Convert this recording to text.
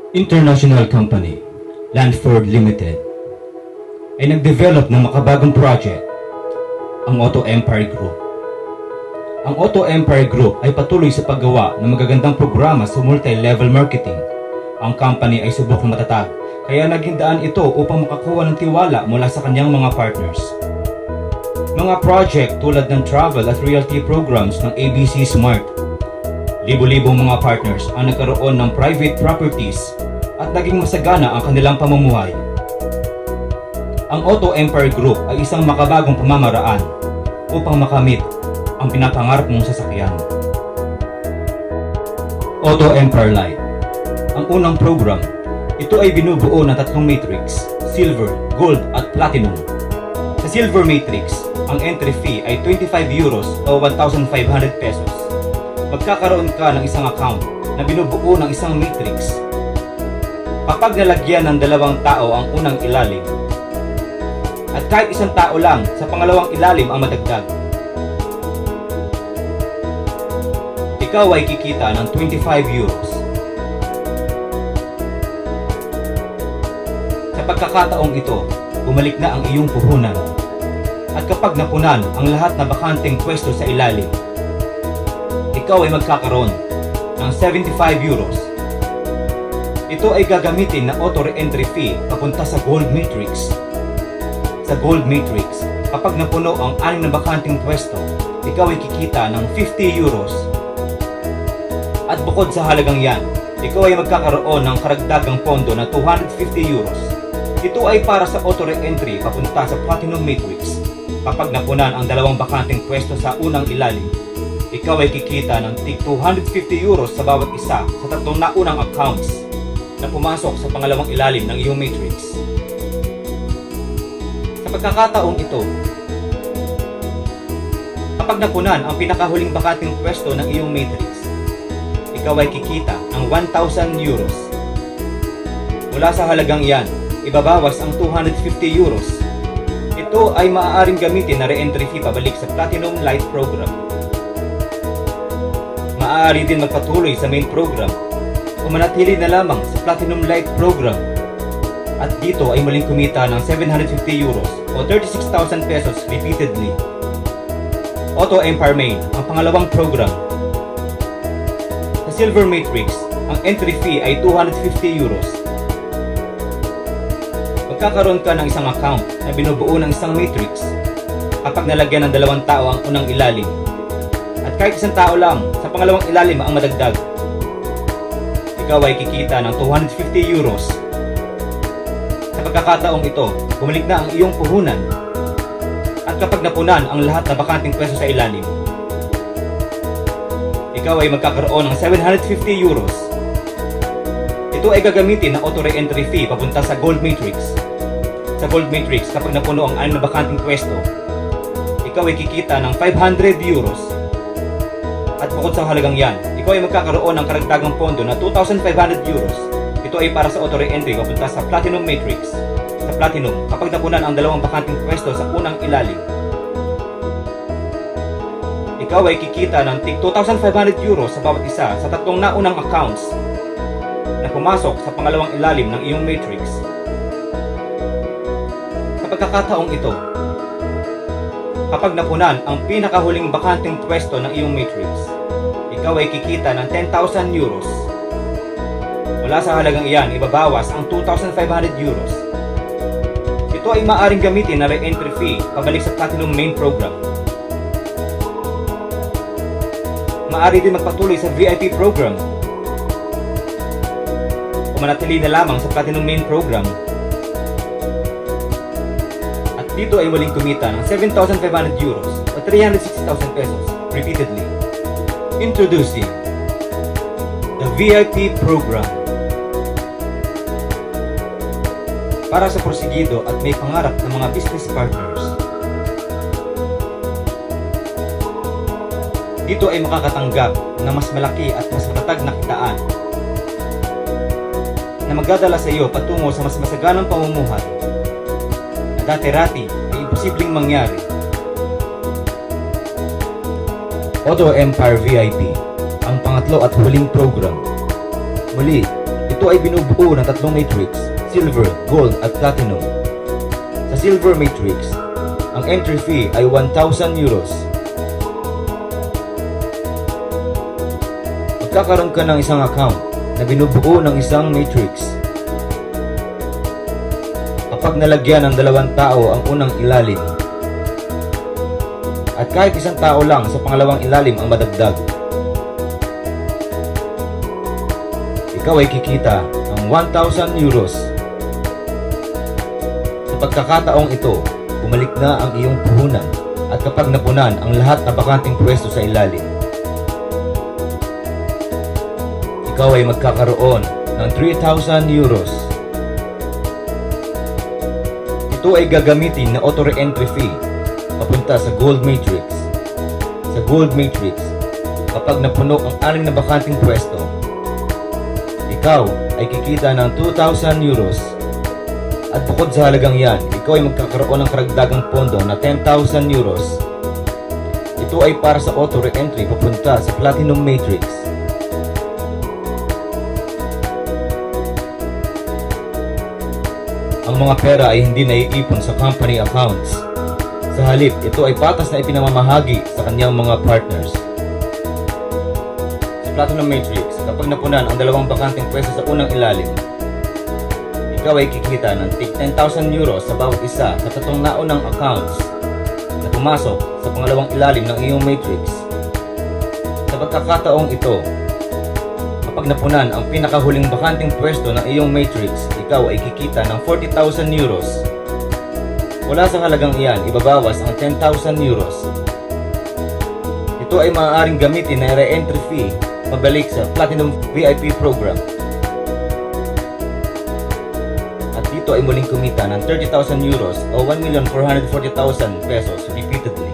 International company, Landford Limited, ay nag-develop ng makabagong project, ang Auto Empire Group. Ang Auto Empire Group ay patuloy sa paggawa ng magagandang programa sa multi-level marketing. Ang company ay subok na matatag, kaya naging daan ito upang makakuha ng tiwala mula sa kanyang mga partners. Mga project tulad ng travel at realty programs ng ABC Smart. Libo-libong mga partners ang nagkaroon ng private properties at naging masagana ang kanilang pamumuhay. Ang Auto Empire Group ay isang makabagong pamamaraan upang makamit ang pinapangarap mong sasakyan. Auto Empire Lite. Ang unang program, ito ay binubuo ng tatlong matrix, Silver, Gold at Platinum. Sa Silver Matrix, ang entry fee ay 25 euros o 1,500 pesos. Magkakaroon ka ng isang account na binubuo ng isang matrix. Kapag nalagyan ng 2 tao ang unang ilalim, at kahit 1 tao lang sa pangalawang ilalim ang madagdag, ikaw ay kikita ng 25 euros. Sa pagkakataong ito, bumalik na ang iyong puhunan. At kapag napunan ang lahat na bakanteng pwesto sa ilalim, ikaw ay magkakaroon ng 75 euros. Ito ay gagamitin na auto re-entry fee papunta sa Gold Matrix. Sa Gold Matrix, kapag napuno ang 6 na bakanteng pwesto, ikaw ay kikita ng 50 euros. At bukod sa halagang yan, ikaw ay magkakaroon ng karagdagang pondo na 250 euros. Ito ay para sa auto re-entry papunta sa Platinum Matrix. Kapag napunan ang 2 bakanteng pwesto sa unang ilalim, ikaw ay kikita ng tig 250 euros sa bawat isa sa 3 naunang accounts na pumasok sa pangalawang ilalim ng iyong matrix. Sa pagkakataong ito, kapag napunan ang pinakahuling bakanteng pwesto ng iyong matrix, ikaw ay kikita ng 1,000 euros. Mula sa halagang yan, ibabawas ang 250 euros. Ito ay maaaring gamitin na re-entry fee pabalik sa Platinum Lite program. Maaari din magpatuloy sa main program o manatili na lamang sa Platinum Lite program. At dito ay muling kumita ng 750 euros o 36,000 pesos repeatedly. Auto Empire Main, ang pangalawang program. Sa Silver Matrix, ang entry fee ay 250 euros. Magkakaroon ka ng isang account na binubuo ng isang matrix kapag nalagyan ng 2 tao ang unang ilalim. At kahit 1 tao lang sa pangalawang ilalim ang madagdag, ikaw ay kikita ng 250 euros. Sa pagkakataong ito, bumalik na ang iyong puhunan. At kapag napunan ang lahat na bakanteng pwesto sa ilalim, ikaw ay magkakaroon ng 750 euros. Ito ay gagamitin na auto re-entry fee papunta sa Gold Matrix. Sa Gold Matrix, kapag napuno ang 6 na bakanteng pwesto, ikaw ay kikita ng 500 euros. At bukod sa halagang yan, ikaw ay magkakaroon ng karagdagang pondo na 2,500 euros. Ito ay para sa auto re-entry papunta sa Platinum Matrix. Sa Platinum, kapag napunan ang 2 bakanteng pwesto sa unang ilalim, ikaw ay kikita ng tig 2,500 euros sa bawat isa sa 3 naunang accounts na pumasok sa pangalawang ilalim ng iyong matrix. Sa pagkakataong ito, kapag napunan ang pinakahuling bakanteng pwesto ng iyong matrix, ikaw ay kikita ng 10,000 euros. Mula sa halagang iyan, ibabawas ang 2,500 euros. Ito ay maaaring gamitin na re-entry fee pabalik sa Platinum Main Program. Maaari din magpatuloy sa VIP Program o manatili na lamang sa Platinum Main Program. At dito ay muling kumita ng 7,500 euros o 360,000 pesos repeatedly. Introducing the VIP Program. Para sa porsigido at may pangarap ng mga business partners. Dito ay makakatanggap ng mas malaki at mas matatag na kitaan na magdadala sa iyo patungo sa mas masaganang pamumuhay na dati-rati ay imposibleng mangyari. Auto Empire VIP, ang pangatlo at huling program. Muli, Ito ay binubuo ng tatlong matrix, silver, gold at platinum. Sa silver matrix, ang entry fee ay 1,000 euros. Magkakaroon ka ng isang account na binubuo ng isang matrix. Kapag nalagyan ng 2 tao ang unang ilalim, at kahit isang tao lang sa pangalawang ilalim ang madagdag, ikaw ay kikita ng 1,000 euros. Sa pagkakataong ito, bumalik na ang iyong puhunan at kapag napunan ang lahat na bakanting pwesto sa ilalim, ikaw ay magkakaroon ng 3,000 euros. Ito ay gagamitin na auto re-entry fee papunta sa gold matrix. Sa gold matrix, kapag napuno ang 6 na bakanting pwesto, ikaw ay kikita ng 2,000 euros. At bukod sa halagang yan, ikaw ay magkakaroon ng karagdagang pondo na 10,000 euros. Ito ay para sa auto re-entry papunta sa platinum matrix. Ang mga pera ay hindi naiipon sa company accounts. Sa halip, ito ay patas na ipinamamahagi sa kanyang mga partners. Sa platinum matrix, kapag napunan ang 2 bakanting pwesto sa unang ilalim, ikaw ay kikita ng 10,000 euros sa bawat isa sa 3 naunang accounts na pumasok sa pangalawang ilalim ng iyong matrix. Sa pagkakataong ito, kapag napunan ang pinakahuling bakanting pwesto ng iyong matrix, ikaw ay kikita ng 40,000 euros. Wala sa halagang iyan, ibabawas ang 10,000 euros. Ito ay maaaring gamitin na re-entry fee pabalik sa Platinum VIP program. At dito ay muling kumita ng 30,000 euros o 1,440,000 pesos repeatedly.